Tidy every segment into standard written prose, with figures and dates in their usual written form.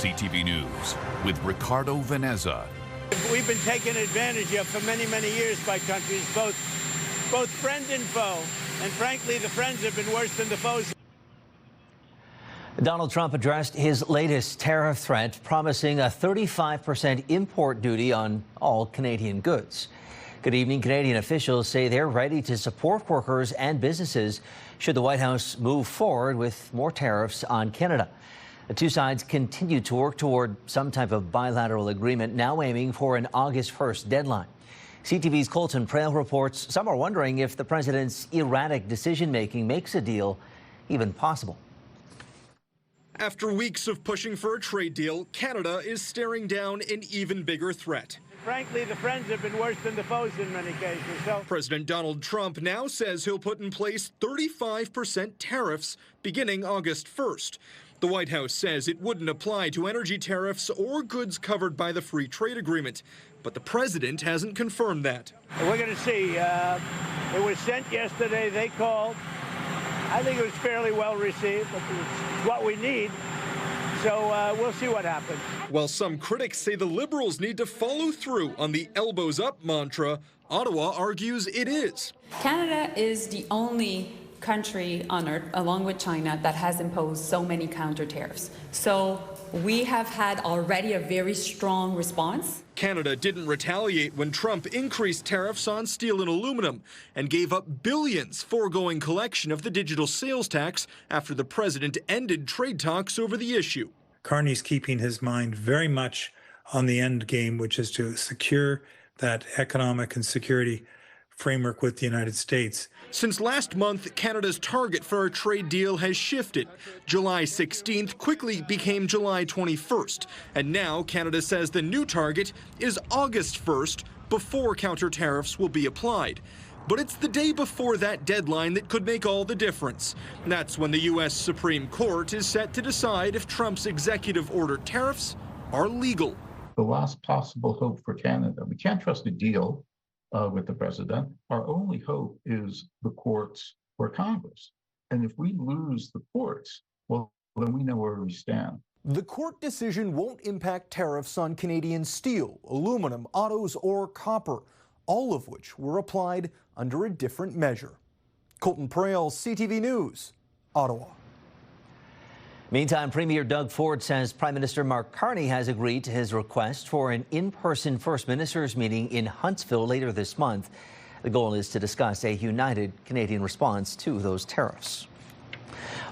CTV News with Ricardo, Veneza. We've been taken advantage of for many, many years by countries, both friend and foe. And frankly, the friends have been worse than the foes. Donald Trump addressed his latest tariff threat, promising a 35% import duty on all Canadian goods. Good evening. Canadian officials say they're ready to support workers and businesses should the White House move forward with more tariffs on Canada. The two sides continue to work toward some type of bilateral agreement, now aiming for an August 1st deadline. CTV's Colton Prail reports some are wondering if the president's erratic decision-making makes a deal even possible. After weeks of pushing for a trade deal, Canada is staring down an even bigger threat. Frankly, the friends have been worse than the foes in many cases. So President Donald Trump now says he'll put in place 35% tariffs beginning August 1st. The White House says it wouldn't apply to energy tariffs or goods covered by the free trade agreement. But the president hasn't confirmed that. We're going to see. It was sent yesterday. They called. I think it was fairly well received, but it's what we need. So we'll see what happens. While some critics say the Liberals need to follow through on the elbows up mantra, Ottawa argues it is. Canada is the only country on earth, along with China, that has imposed so many counter tariffs. So we have had already a very strong response. Canada didn't retaliate when Trump increased tariffs on steel and aluminum and gave up billions foregoing collection of the digital sales tax after the president ended trade talks over the issue. Carney's keeping his mind very much on the end game, which is to secure that economic and security framework with the United States. Since last month, Canada's target for a trade deal has shifted. July 16th quickly became July 21st. And now Canada says the new target is August 1st, before counter tariffs will be applied. But it's the day before that deadline that could make all the difference. That's when the U.S. Supreme Court is set to decide if Trump's executive order tariffs are legal. The last possible hope for Canada. We can't trust a deal with the president. Our only hope is the courts or Congress. And if we lose the courts, well, then we know where we stand. The court decision won't impact tariffs on Canadian steel, aluminum, autos, or copper, all of which were applied under a different measure. Colton Prail, CTV News, Ottawa. Meantime, Premier Doug Ford says Prime Minister Mark Carney has agreed to his request for an in-person First Ministers meeting in Huntsville later this month. The goal is to discuss a united Canadian response to those tariffs.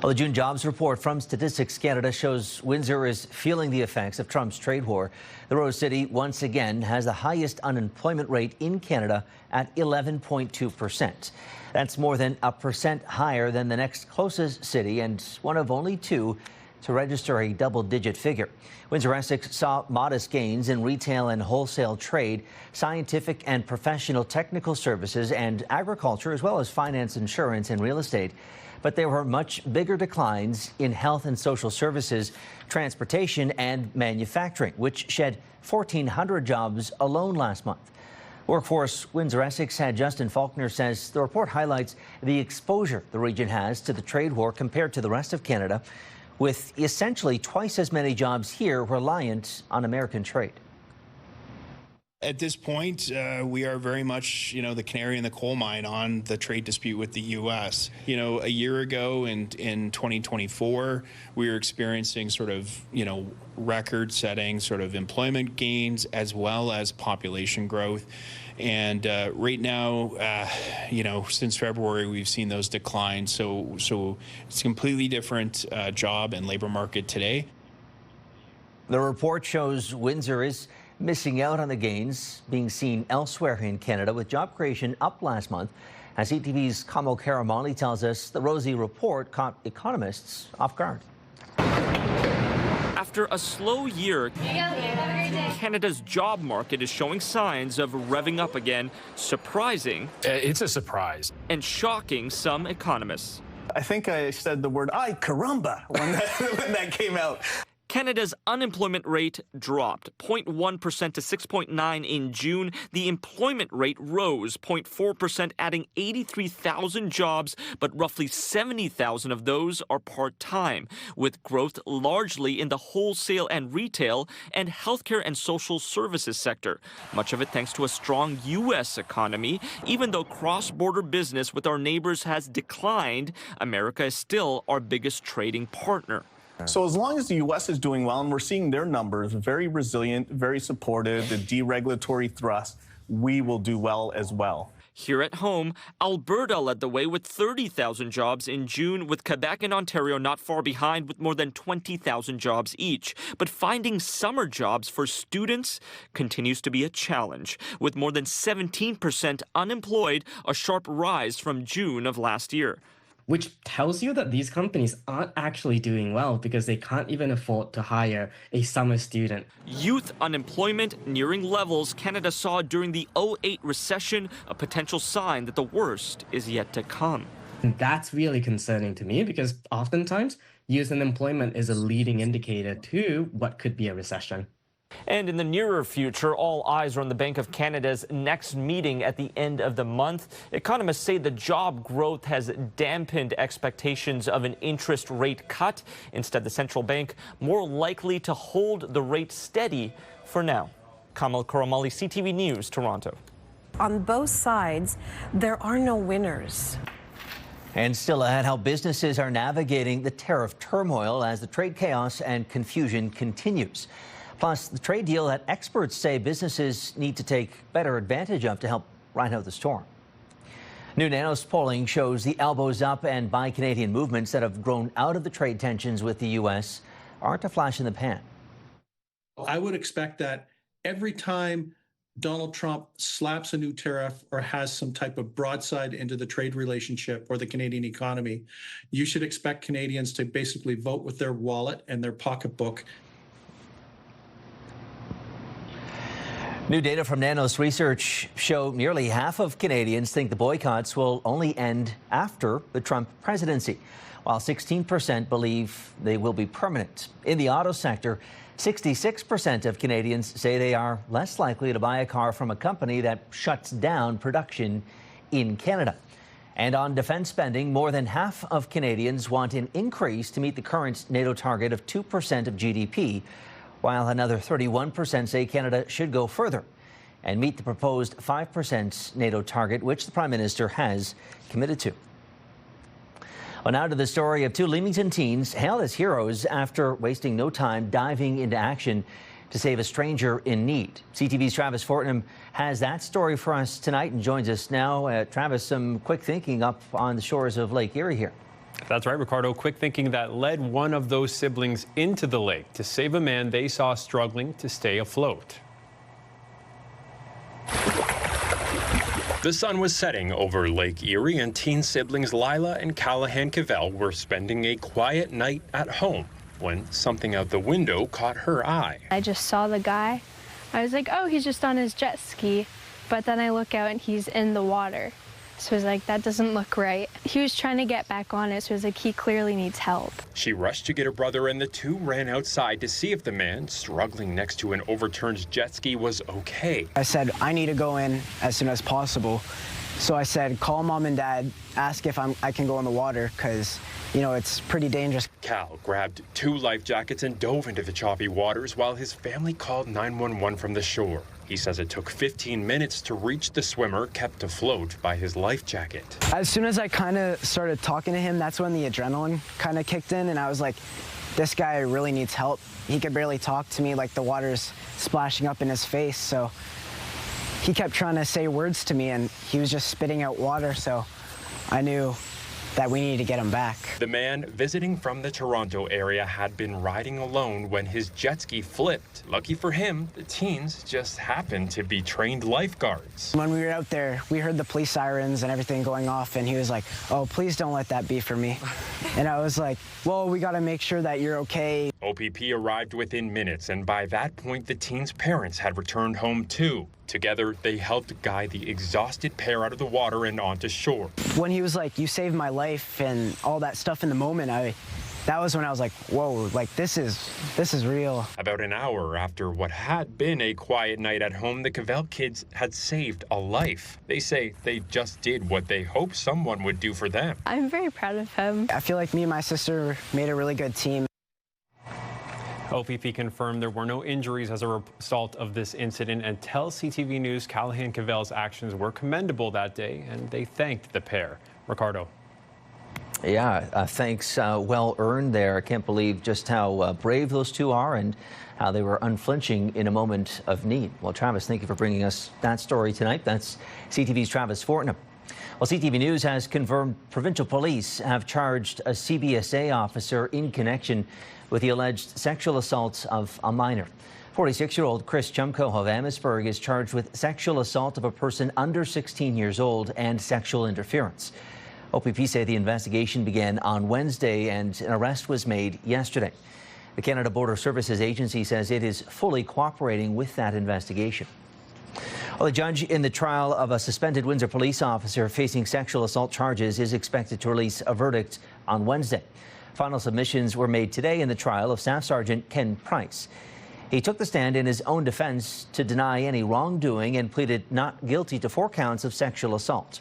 Well, the June jobs report from Statistics Canada shows Windsor is feeling the effects of Trump's trade war. The Rose City once again has the highest unemployment rate in Canada at 11.2%. That's more than 1% higher than the next closest city and one of only two to register a double-digit figure. Windsor-Essex saw modest gains in retail and wholesale trade, scientific and professional technical services, and agriculture, as well as finance, insurance, and real estate. But there were much bigger declines in health and social services, transportation, and manufacturing, which shed 1,400 jobs alone last month. Workforce Windsor-Essex head Justin Faulkner says the report highlights the exposure the region has to the trade war compared to the rest of Canada, with essentially twice as many jobs here reliant on American trade. At this point, we are very much, the canary in the coal mine on the trade dispute with the U.S. A year ago in 2024, we were experiencing sort of, record-setting sort of employment gains as well as population growth. And right now, since February, we've seen those decline. So it's a completely different job and labor market today. The report shows Windsor is missing out on the gains being seen elsewhere in Canada, with job creation up last month. As CTV's Kamal Karamali tells us, the Rosie report caught economists off guard. After a slow year, Canada's job market is showing signs of revving up again, surprising. It's a surprise. And shocking some economists. I think I said the word "ay caramba" when that came out. Canada's unemployment rate dropped 0.1% to 6.9 in June. The employment rate rose 0.4%, adding 83,000 jobs, but roughly 70,000 of those are part-time, with growth largely in the wholesale and retail and healthcare and social services sector. Much of it thanks to a strong U.S. economy. Even though cross-border business with our neighbors has declined, America is still our biggest trading partner. So as long as the U.S. is doing well, and we're seeing their numbers very resilient, very supportive, the deregulatory thrust, we will do well as well. Here at home, Alberta led the way with 30,000 jobs in June, with Quebec and Ontario not far behind with more than 20,000 jobs each. But finding summer jobs for students continues to be a challenge, with more than 17% unemployed, a sharp rise from June of last year. Which tells you that these companies aren't actually doing well because they can't even afford to hire a summer student. Youth unemployment nearing levels Canada saw during the 2008 recession, a potential sign that the worst is yet to come. And that's really concerning to me because oftentimes youth unemployment is a leading indicator to what could be a recession. And in the nearer future, all eyes are on the Bank of Canada's next meeting at the end of the month. Economists say the job growth has dampened expectations of an interest rate cut. Instead, the central bank more likely to hold the rate steady for now. Kamal Karamali, CTV News, Toronto. On both sides, there are no winners. And still ahead, how businesses are navigating the tariff turmoil as the trade chaos and confusion continues. Plus, the trade deal that experts say businesses need to take better advantage of to help ride out the storm. New Nanos polling shows the elbows up and buy Canadian movements that have grown out of the trade tensions with the U.S. aren't a flash in the pan. I would expect that every time Donald Trump slaps a new tariff or has some type of broadside into the trade relationship or the Canadian economy, you should expect Canadians to basically vote with their wallet and their pocketbook. New data from Nanos Research show nearly half of Canadians think the boycotts will only end after the Trump presidency, while 16% believe they will be permanent. In the auto sector, 66% of Canadians say they are less likely to buy a car from a company that shuts down production in Canada. And on defense spending, more than half of Canadians want an increase to meet the current NATO target of 2% of GDP, while another 31% say Canada should go further and meet the proposed 5% NATO target, which the Prime Minister has committed to. Well, now to the story of two Leamington teens hailed as heroes after wasting no time diving into action to save a stranger in need. CTV's Travis Fortnum has that story for us tonight and joins us now. Travis, some quick thinking up on the shores of Lake Erie here. That's right, Ricardo. Quick thinking that led one of those siblings into the lake to save a man they saw struggling to stay afloat. The sun was setting over Lake Erie, and teen siblings Lila and Callahan Cavell were spending a quiet night at home when something out the window caught her eye. I just saw the guy. I was like, oh, he's just on his jet ski. But then I look out and he's in the water. So I was like, that doesn't look right. He was trying to get back on it, so I was like, he clearly needs help. She rushed to get her brother, and the two ran outside to see if the man struggling next to an overturned jet ski was okay. I said, I need to go in as soon as possible. So I said, call mom and dad, ask if I can go in the water, because, you know, it's pretty dangerous. Cal grabbed 2 life jackets and dove into the choppy waters while his family called 911 from the shore. He says it took 15 minutes to reach the swimmer kept afloat by his life jacket. As soon as I kind of started talking to him, that's when the adrenaline kind of kicked in, and I was like, this guy really needs help. He could barely talk to me, like the water's splashing up in his face, so he kept trying to say words to me, and he was just spitting out water, so I knew that we needed to get him back. The man visiting from the Toronto area had been riding alone when his jet ski flipped. Lucky for him, the teens just happened to be trained lifeguards. When we were out there, we heard the police sirens and everything going off, and he was like, oh, please don't let that be for me. And I was like, well, we got to make sure that you're okay. OPP arrived within minutes, and by that point, the teens' parents had returned home too. Together, they helped guide the exhausted pair out of the water and onto shore. When he was like, you saved my life and all that stuff in the moment, that was when I was like, whoa, like this is real. About an hour after what had been a quiet night at home, the Cavell kids had saved a life. They say they just did what they hoped someone would do for them. I'm very proud of him. I feel like me and my sister made a really good team. OPP confirmed there were no injuries as a result of this incident and tells CTV News Callahan Cavell's actions were commendable that day, and they thanked the pair. Ricardo. Yeah, thanks. Well earned there. I can't believe just how brave those two are and how they were unflinching in a moment of need. Well, Travis, thank you for bringing us that story tonight. That's CTV's Travis Fortnum. Well, CTV News has confirmed provincial police have charged a CBSA officer in connection with the alleged sexual assault of a minor. 46-year-old Chris Chumko of Amherstburg is charged with sexual assault of a person under 16 years old and sexual interference. OPP say the investigation began on Wednesday and an arrest was made yesterday. The Canada Border Services Agency says it is fully cooperating with that investigation. Well, the judge in the trial of a suspended Windsor police officer facing sexual assault charges is expected to release a verdict on Wednesday. Final submissions were made today in the trial of Staff Sergeant Ken Price. He took the stand in his own defense to deny any wrongdoing and pleaded not guilty to 4 counts of sexual assault.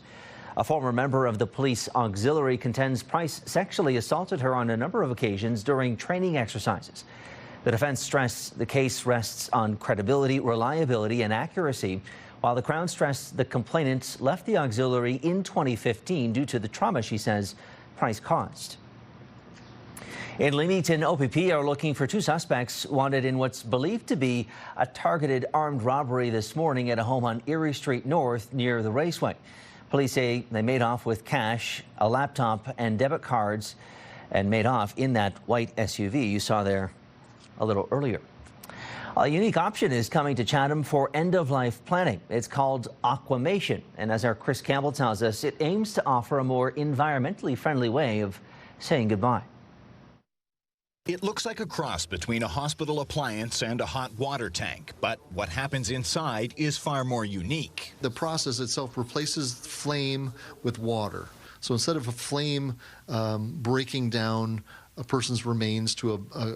A former member of the police auxiliary contends Price sexually assaulted her on a number of occasions during training exercises. The defense stressed the case rests on credibility, reliability, and accuracy, while the Crown stressed the complainant left the auxiliary in 2015 due to the trauma she says Price caused. In Leamington, OPP are looking for 2 suspects wanted in what's believed to be a targeted armed robbery this morning at a home on Erie Street North near the Raceway. Police say they made off with cash, a laptop, and debit cards, and made off in that white SUV you saw there a little earlier. A unique option is coming to Chatham for end-of-life planning. It's called Aquamation, and as our Chris Campbell tells us, it aims to offer a more environmentally friendly way of saying goodbye. It looks like a cross between a hospital appliance and a hot water tank, but what happens inside is far more unique. The process itself replaces flame with water. So instead of a flame breaking down a person's remains to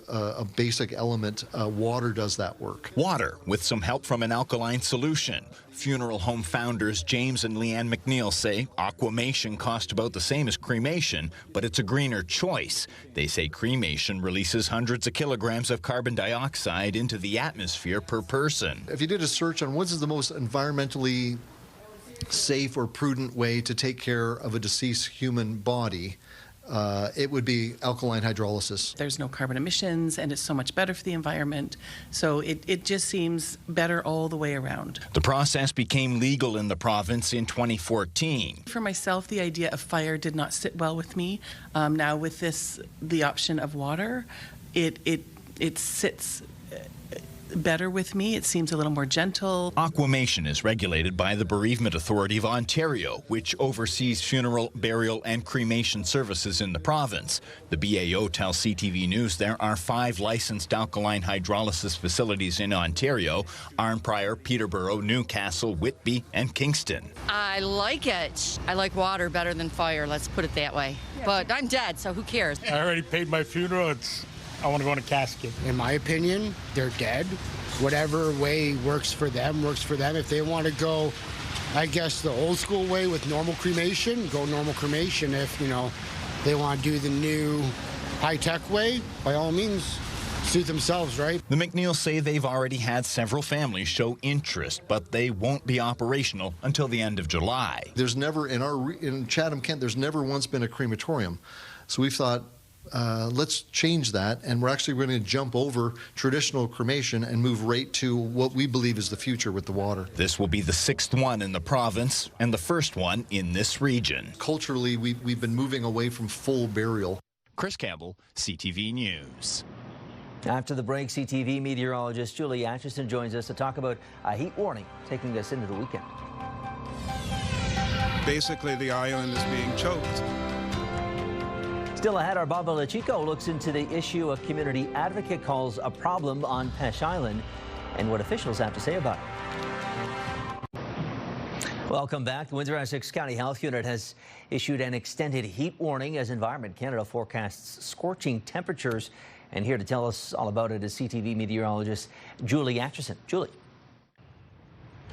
a basic element, water does that work. Water, with some help from an alkaline solution. Funeral home founders James and Leanne McNeil say aquamation costs about the same as cremation, but it's a greener choice. They say cremation releases hundreds of kilograms of carbon dioxide into the atmosphere per person. If you did a search on what is the most environmentally safe or prudent way to take care of a deceased human body, it would be alkaline hydrolysis. There's no carbon emissions, and it's so much better for the environment. So it just seems better all the way around. The process became legal in the province in 2014. For myself, the idea of fire did not sit well with me. Now with this, the option of water, it sits better with me. It seems a little more gentle. Aquamation is regulated by the Bereavement Authority of Ontario, which oversees funeral, burial, and cremation services in the province. The BAO tells CTV News there are 5 licensed alkaline hydrolysis facilities in Ontario: Arnprior, Peterborough, Newcastle, Whitby, and Kingston. I like it. I like water better than fire, let's put it that way. But I'm dead, so who cares? I already paid my funeral. I want to go in a casket. In my opinion, they're dead. Whatever way works for them, works for them. If they want to go, I guess, the old school way with normal cremation, go normal cremation. If, they want to do the new high-tech way, by all means, suit themselves, right? The McNeils say they've already had several families show interest, but they won't be operational until the end of July. There's never, in Chatham-Kent, there's never once been a crematorium. So we've thought, let's change that, and we're actually going to jump over traditional cremation and move right to what we believe is the future with the water. This will be the 6th one in the province and the first one in this region. Culturally, we've been moving away from full burial. Chris Campbell, CTV News. After the break, CTV meteorologist Julie Atchison joins us to talk about a heat warning taking us into the weekend. Basically, the island is being choked. Still ahead, our Baba Lachico looks into the issue a community advocate calls a problem on Peche Island and what officials have to say about it. Welcome back. The Windsor-Essex County Health Unit has issued an extended heat warning as Environment Canada forecasts scorching temperatures. And here to tell us all about it is CTV meteorologist Julie Atchison. Julie.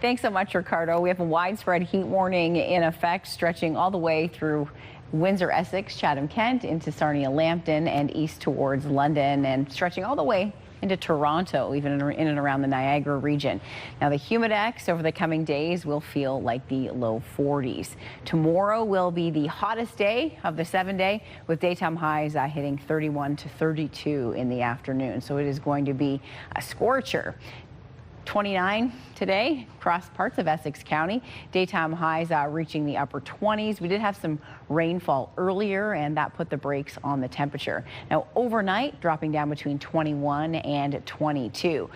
Thanks so much, Ricardo. We have a widespread heat warning in effect stretching all the way through Windsor, Essex, Chatham-Kent, into Sarnia-Lambton and east towards London, and stretching all the way into Toronto, even in and around the Niagara region. Now, the humidex over the coming days will feel like the low 40s. Tomorrow will be the hottest day of the 7-day, with daytime highs hitting 31 to 32 in the afternoon. So it is going to be a scorcher. 29 today across parts of Essex County. Daytime highs reaching the upper 20s. We did have some rainfall earlier, and that put the brakes on the temperature. Now, overnight, dropping down between 21 and 22.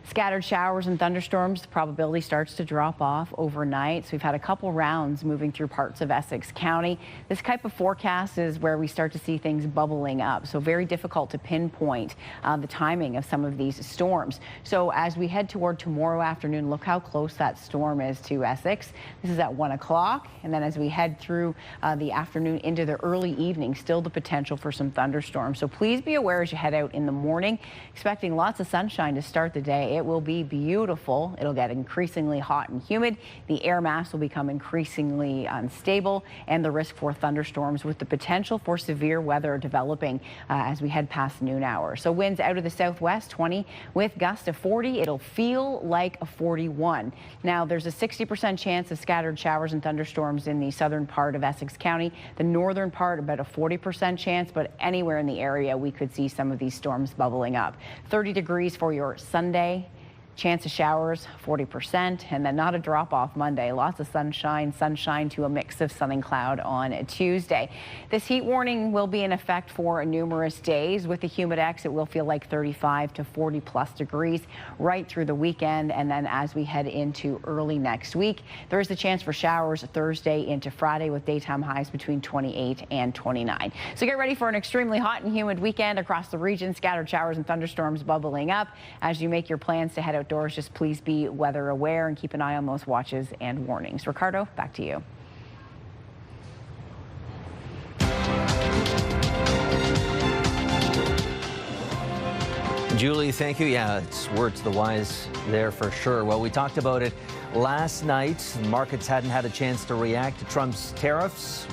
Scattered showers and thunderstorms, the probability starts to drop off overnight. So we've had a couple rounds moving through parts of Essex County. This type of forecast is where we start to see things bubbling up. So very difficult to pinpoint the timing of some of these storms. So as we head toward tomorrow afternoon, look how close that storm is to Essex. This is at 1 o'clock. And then as we head through the afternoon into the early evening, still the potential for some thunderstorms. So please be aware as you head out in the morning, expecting lots of sunshine to start the day. It will be beautiful. It'll get increasingly hot and humid. The air mass will become increasingly unstable, and the risk for thunderstorms with the potential for severe weather developing as we head past noon hour. So winds out of the southwest, 20 with gusts of 40. It'll feel like a 41. Now, there's a 60% chance of scattered showers and thunderstorms in the southern part of Essex County. The northern part, about a 40% chance, but anywhere in the area, we could see some of these storms bubbling up. 30 degrees for your Sunday. Chance of showers, 40%, and then not a drop-off Monday. Lots of sunshine to a mix of sun and cloud on Tuesday. This heat warning will be in effect for numerous days. With the humidex, it will feel like 35 to 40-plus degrees right through the weekend, and then as we head into early next week, there is a chance for showers Thursday into Friday with daytime highs between 28 and 29. So get ready for an extremely hot and humid weekend across the region. Scattered showers and thunderstorms bubbling up. As you make your plans to head outdoors, just please be weather aware and keep an eye on those watches and warnings. Ricardo, back to you. Julie, thank you. Yeah, it's words to the wise there for sure. Well, we talked about it last night. Markets hadn't had a chance to react to Trump's tariffs.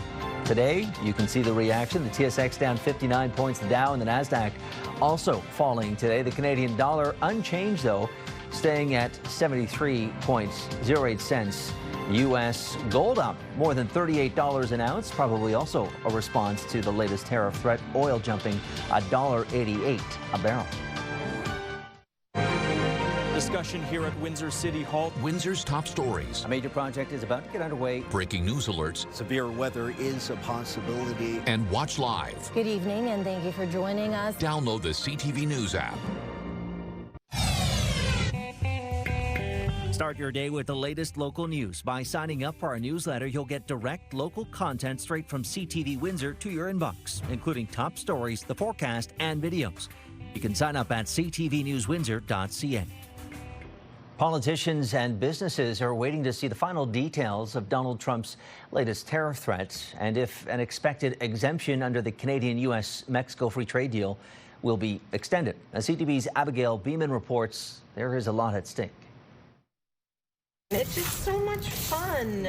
Today, you can see the reaction. The TSX down 59 points, the Dow and the NASDAQ also falling today. The Canadian dollar unchanged, though, staying at 73.08 cents U.S. Gold up more than $38 an ounce, probably also a response to the latest tariff threat. Oil jumping $1.88 a barrel. Discussion here at Windsor City Hall. Windsor's top stories. A major project is about to get underway. Breaking news alerts. Severe weather is a possibility. And watch live. Good evening, and thank you for joining us. Download the CTV News app. Start your day with the latest local news. By signing up for our newsletter, you'll get direct local content straight from CTV Windsor to your inbox, including top stories, the forecast, and videos. You can sign up at ctvnewswindsor.ca. Politicians and businesses are waiting to see the final details of Donald Trump's latest tariff threats and if an expected exemption under the Canadian-U.S.-Mexico free trade deal will be extended. As CTV's Abigail Beeman reports, there is a lot at stake. It's just so much fun.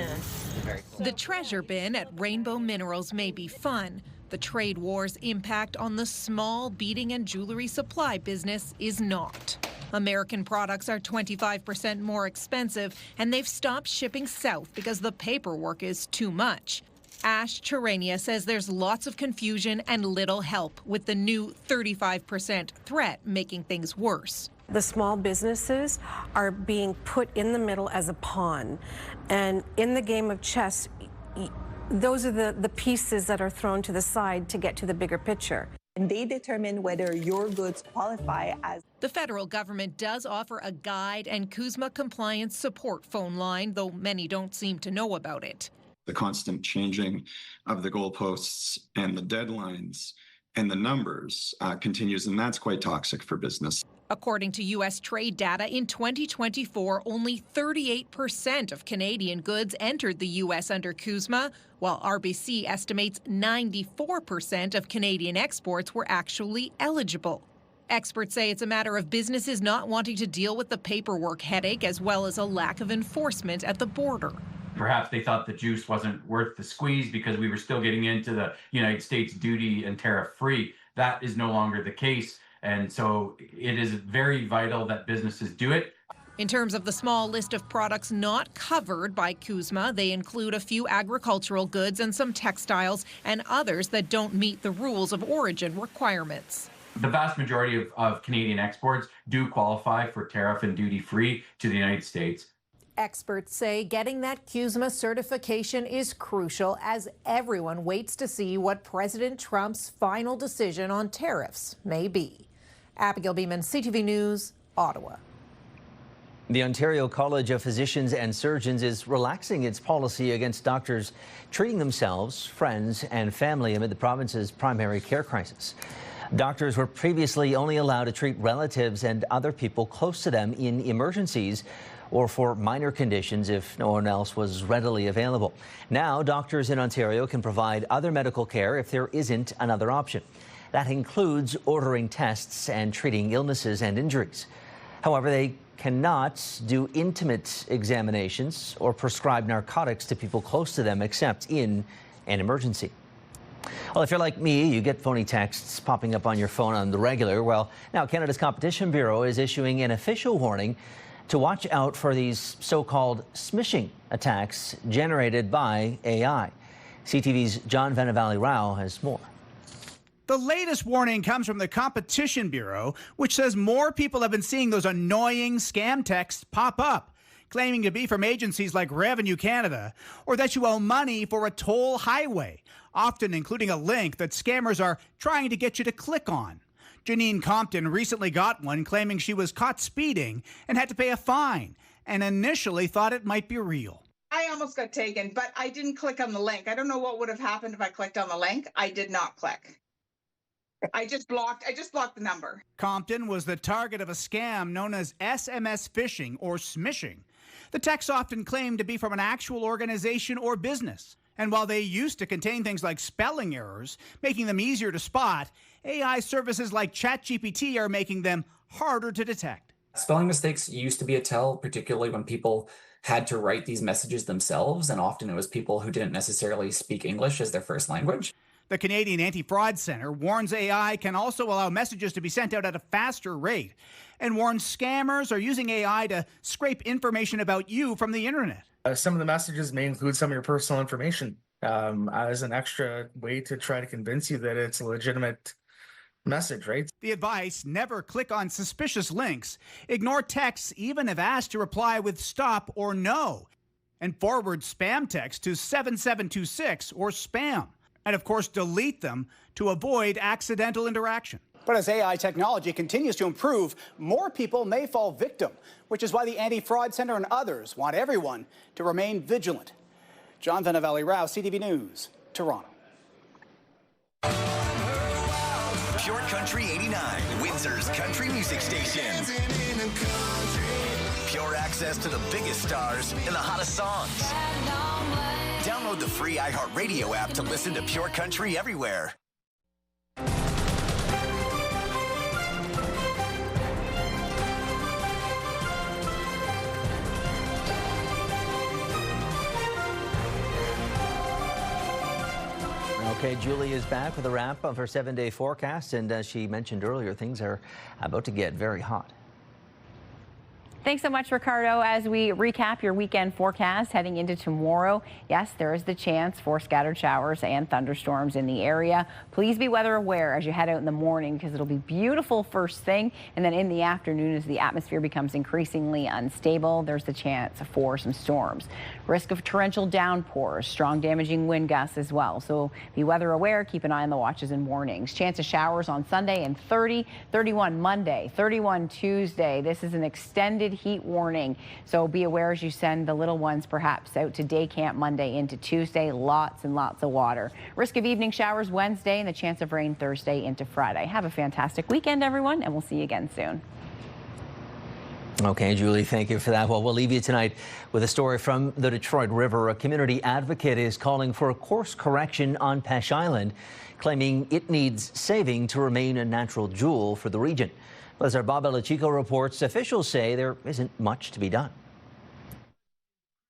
The treasure bin at Rainbow Minerals may be fun. The trade war's impact on the small beading and jewelry supply business is not. American products are 25% more expensive, and they've stopped shipping south because the paperwork is too much. Ash Charania says there's lots of confusion and little help, with the new 35% threat making things worse. The small businesses are being put in the middle as a pawn. And in the game of chess, those are the pieces that are thrown to the side to get to the bigger picture. And they determine whether your goods qualify as. The federal government does offer a guide and CUSMA compliance support phone line, though many don't seem to know about it. The constant changing of the goalposts and the deadlines and the numbers continues, and that's quite toxic for business. According to U.S. trade data, in 2024, only 38% of Canadian goods entered the U.S. under CUSMA, while RBC estimates 94% of Canadian exports were actually eligible. Experts say it's a matter of businesses not wanting to deal with the paperwork headache as well as a lack of enforcement at the border. Perhaps they thought the juice wasn't worth the squeeze because we were still getting into the United States duty and tariff free. That is no longer the case. And so it is very vital that businesses do it. In terms of the small list of products not covered by CUSMA, they include a few agricultural goods and some textiles and others that don't meet the rules of origin requirements. The vast majority of Canadian exports do qualify for tariff and duty free to the United States. Experts say getting that CUSMA certification is crucial as everyone waits to see what President Trump's final decision on tariffs may be. Abigail Beeman, CTV News, Ottawa. The Ontario College of Physicians and Surgeons is relaxing its policy against doctors treating themselves, friends, and family amid the province's primary care crisis. Doctors were previously only allowed to treat relatives and other people close to them in emergencies or for minor conditions if no one else was readily available. Now, doctors in Ontario can provide other medical care if there isn't another option. That includes ordering tests and treating illnesses and injuries. However, they cannot do intimate examinations or prescribe narcotics to people close to them except in an emergency. Well, if you're like me, you get phony texts popping up on your phone on the regular. Well, now Canada's Competition Bureau is issuing an official warning to watch out for these so-called smishing attacks generated by AI. CTV's John Venevalley-Rao has more. The latest warning comes from the Competition Bureau, which says more people have been seeing those annoying scam texts pop up, claiming to be from agencies like Revenue Canada, or that you owe money for a toll highway, often including a link that scammers are trying to get you to click on. Janine Compton recently got one claiming she was caught speeding and had to pay a fine, and initially thought it might be real. I almost got taken, but I didn't click on the link. I don't know what would have happened if I clicked on the link. I did not click. I just blocked the number. Compton was the target of a scam known as SMS phishing or smishing. The texts often claimed to be from an actual organization or business. And while they used to contain things like spelling errors, making them easier to spot, AI services like ChatGPT are making them harder to detect. Spelling mistakes used to be a tell, particularly when people had to write these messages themselves, and often it was people who didn't necessarily speak English as their first language. The Canadian Anti-Fraud Centre warns AI can also allow messages to be sent out at a faster rate, and warns scammers are using AI to scrape information about you from the internet. Some of the messages may include some of your personal information as an extra way to try to convince you that it's a legitimate message, right? The advice: never click on suspicious links, ignore texts even if asked to reply with stop or no, and forward spam text to 7726 or spam. And of course, delete them to avoid accidental interaction. But as AI technology continues to improve, more people may fall victim, which is why the Anti-Fraud Centre and others want everyone to remain vigilant. John Venevalley-Rao, CTV News, Toronto. Pure Country 89, Windsor's country music station. Pure access to the biggest stars and the hottest songs. Download the free iHeartRadio app to listen to Pure Country everywhere. Okay, Julie is back with a wrap of her 7-day forecast, and as she mentioned earlier, things are about to get very hot. Thanks so much, Ricardo. As we recap your weekend forecast heading into tomorrow, yes, there is the chance for scattered showers and thunderstorms in the area. Please be weather aware as you head out in the morning because it'll be beautiful first thing. And then in the afternoon, as the atmosphere becomes increasingly unstable, there's the chance for some storms. Risk of torrential downpours, strong damaging wind gusts as well. So be weather aware. Keep an eye on the watches and warnings. Chance of showers on Sunday and 30, 31 Monday, 31 Tuesday. This is an extended heat warning, so be aware as you send the little ones perhaps out to day camp Monday into Tuesday. Lots and lots of water. Risk of evening showers Wednesday and the chance of rain Thursday into Friday. Have a fantastic weekend, everyone, and we'll see you again soon. Okay, Julie, thank you for that. Well, we'll leave you tonight with a story from the Detroit River. A community advocate is calling for a course correction on Peche Island, claiming it needs saving to remain a natural jewel for the region. As our Bob Belichico reports, officials say there isn't much to be done.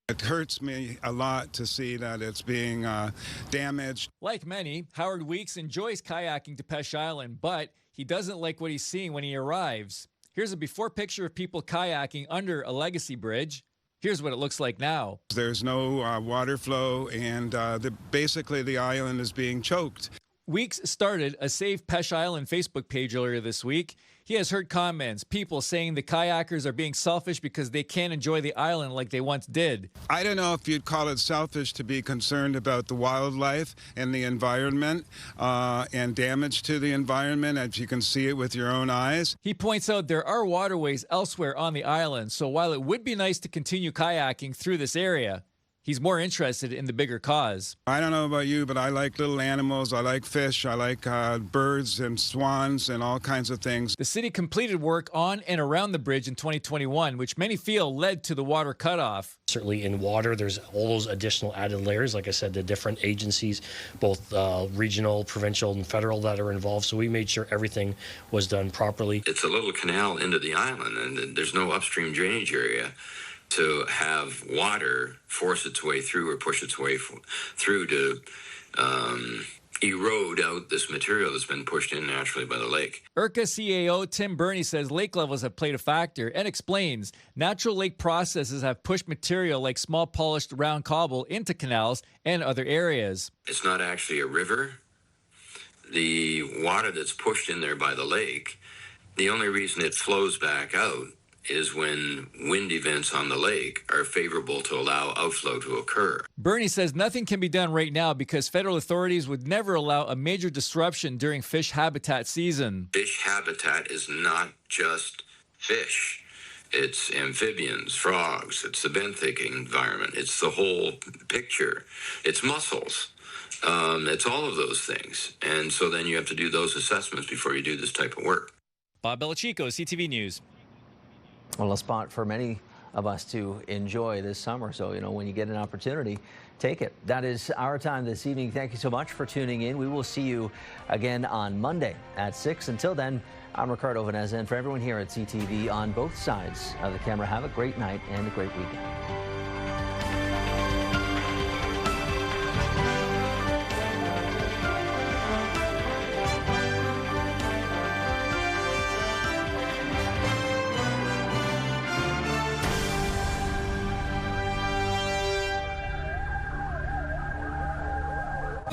It hurts me a lot to see that it's being damaged. Like many, Howard Weeks enjoys kayaking to Peche Island, but he doesn't like what he's seeing when he arrives. Here's a before picture of people kayaking under a legacy bridge. Here's what it looks like now. There's no water flow, and basically the island is being choked. Weeks started a Save Peche Island Facebook page earlier this week. He has heard comments, people saying the kayakers are being selfish because they can't enjoy the island like they once did. I don't know if you'd call it selfish to be concerned about the wildlife and the environment and damage to the environment, as you can see it with your own eyes. He points out there are waterways elsewhere on the island, so while it would be nice to continue kayaking through this area, he's more interested in the bigger cause. I don't know about you, but I like little animals. I like fish. I like birds and swans and all kinds of things. The city completed work on and around the bridge in 2021, which many feel led to the water cutoff. Certainly in water, there's all those additional added layers. Like I said, the different agencies, both regional, provincial, and federal that are involved. So we made sure everything was done properly. It's a little canal into the island, and there's no upstream drainage area. To have water force its way through or push its way through to erode out this material that's been pushed in naturally by the lake. IRCA CAO Tim Burney says lake levels have played a factor and explains natural lake processes have pushed material like small polished round cobble into canals and other areas. It's not actually a river. The water that's pushed in there by the lake, the only reason it flows back out is when wind events on the lake are favorable to allow outflow to occur. Burney says nothing can be done right now because federal authorities would never allow a major disruption during fish habitat season. Fish habitat is not just fish. It's amphibians, frogs, it's the benthic environment, it's the whole picture. It's mussels. It's all of those things. And so then you have to do those assessments before you do this type of work. Bob Belichico, CTV News. Well, a spot for many of us to enjoy this summer. So, when you get an opportunity, take it. That is our time this evening. Thank you so much for tuning in. We will see you again on Monday at 6. Until then, I'm Ricardo, Veneza, and for everyone here at CTV on both sides of the camera, have a great night and a great weekend.